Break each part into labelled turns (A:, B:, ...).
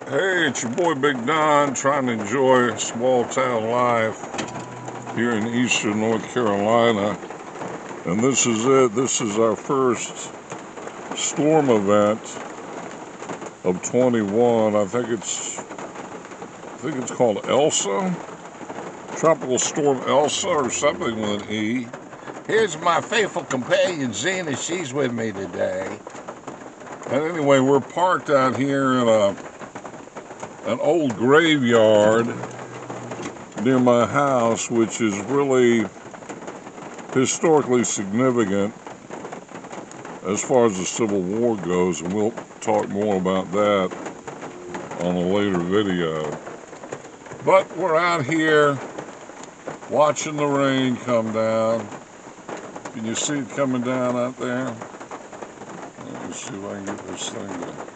A: Hey, it's your boy Big Don trying to enjoy small town life here in eastern North Carolina. And this is it. This is our first storm event of 21. I think it's called ELSA. Tropical Storm ELSA or something with an E.
B: Here's my faithful companion, Zena. She's with me today.
A: And anyway, we're parked out here in an old graveyard near my house, which is really historically significant as far as the Civil War goes, and we'll talk more about that on a later video. But we're out here watching the rain come down. Can you see it coming down out there? Let me see if I can get this thing to...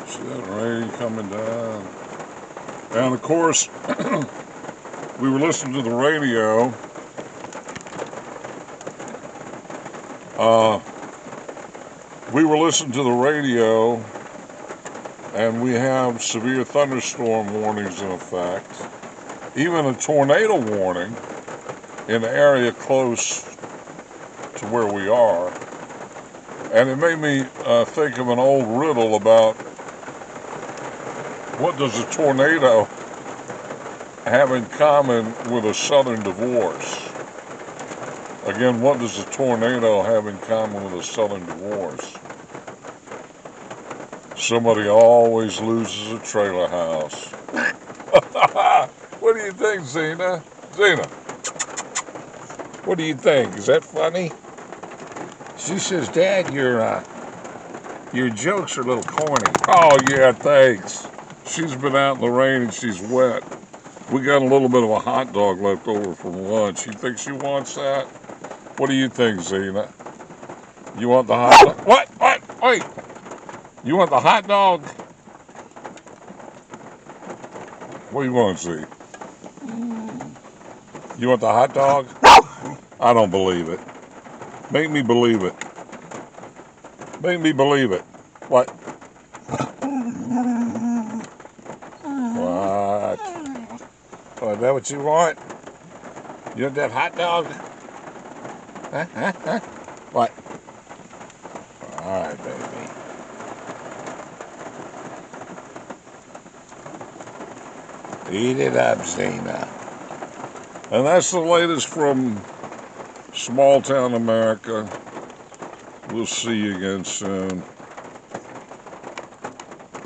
A: See that rain coming down? And of course, we were listening to the radio. And we have severe thunderstorm warnings in effect. Even a tornado warning in the area close to where we are. And it made me think of an old riddle about what does a tornado have in common with a southern divorce? Again, what does a tornado have in common with a southern divorce? Somebody always loses a trailer house. What do you think, Zena? Zena, what do you think? Is that funny?
B: She says, Dad, your jokes are a little corny.
A: Oh, yeah, thanks. She's been out in the rain and she's wet. We got a little bit of a hot dog left over from lunch. You think she wants that? What do you think, Zena? You want the hot dog? What? Wait. You want the hot dog? What do you want to see? You want the hot dog? I don't believe it. Make me believe it. Make me believe it. What? What?
B: Oh, is that what you want? You want that hot dog? Huh? What? All right, baby. Eat it up, Zena.
A: And that's the latest from small town America. We'll see you again soon.